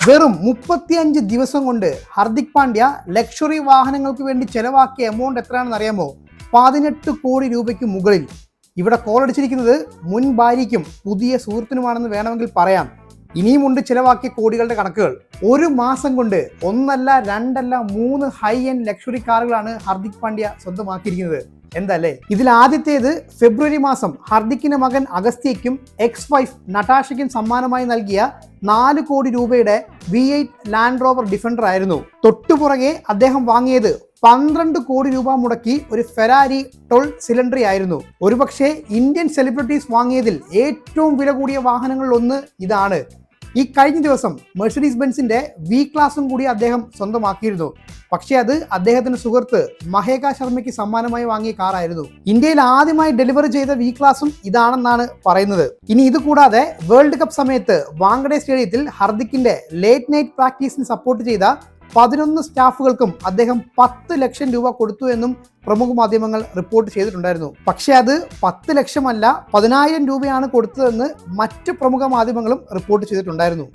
വെറും 35 ദിവസം കൊണ്ട് ഹർദിക് പാണ്ഡ്യ ലക്ഷറി വാഹനങ്ങൾക്ക് വേണ്ടി ചെലവാക്കിയ എമൗണ്ട് എത്രയാണെന്ന് അറിയാമോ? 18 കോടി രൂപയ്ക്ക് മുകളിൽ. ഇവിടെ കോളടിച്ചിരിക്കുന്നത് മുൻ ഭാര്യയ്ക്കും പുതിയ സുഹൃത്തിനുമാണെന്ന് വേണമെങ്കിൽ പറയാം. ഇനിയുമുണ്ട് ചിലവാക്കിയ കോടികളുടെ കണക്കുകൾ. ഒരു മാസം കൊണ്ട് ഒന്നല്ല രണ്ടല്ല 3 ഹൈ എൻഡ് ലക്ഷറി കാറുകളാണ് ഹർദിക് പാണ്ഡ്യ സ്വന്തമാക്കിയിരിക്കുന്നത്. എന്തല്ലേ? ഇതിൽ ആദ്യത്തേത് ഫെബ്രുവരി മാസം ഹർദിക്കിന്റെ മകൻ അഗസ്ത്യയ്ക്കും എക്സ് വൈഫ് നടാഷയ്ക്കും സമ്മാനമായി നൽകിയ 4 കോടി രൂപയുടെ V8 ലാൻഡ് റോവർ ഡിഫൻഡർ ആയിരുന്നു. തൊട്ടുപുറകെ അദ്ദേഹം വാങ്ങിയത് 12 കോടി രൂപ മുടക്കി ഒരു ഫെരാരി 12 സിലിണ്ടറി ആയിരുന്നു. ഒരുപക്ഷെ ഇന്ത്യൻ സെലിബ്രിറ്റീസ് വാങ്ങിയതിൽ ഏറ്റവും വില കൂടിയ വാഹനങ്ങളിൽ ഒന്ന് ഇതാണ്. ഈ കഴിഞ്ഞ ദിവസം മെഴ്സിഡീസ് ബെൻസിന്റെ V ക്ലാസും കൂടി അദ്ദേഹം സ്വന്തമാക്കിയിരുന്നു. പക്ഷേ അത് അദ്ദേഹത്തിന്റെ സുഹൃത്ത് മഹേക ശർമ്മയ്ക്ക് സമ്മാനമായി വാങ്ങിയ കാറായിരുന്നു. ഇന്ത്യയിൽ ആദ്യമായി ഡെലിവറി ചെയ്ത V ക്ലാസും ഇതാണെന്നാണ് പറയുന്നത്. ഇനി ഇത് കൂടാതെ വേൾഡ് കപ്പ് സമയത്ത് വാങ്കഡെ സ്റ്റേഡിയത്തിൽ ഹർദിക്കിന്റെ ലേറ്റ് നൈറ്റ് പ്രാക്ടീസിന് സപ്പോർട്ട് ചെയ്ത 11 സ്റ്റാഫുകൾക്കും അദ്ദേഹം 10 ലക്ഷം രൂപ കൊടുത്തു എന്നും പ്രമുഖ മാധ്യമങ്ങൾ റിപ്പോർട്ട് ചെയ്തിട്ടുണ്ടായിരുന്നു. പക്ഷേ അത് 10 ലക്ഷമല്ല 10,000 രൂപയാണ് കൊടുത്തതെന്ന് മറ്റ് പ്രമുഖ മാധ്യമങ്ങളും റിപ്പോർട്ട് ചെയ്തിട്ടുണ്ടായിരുന്നു.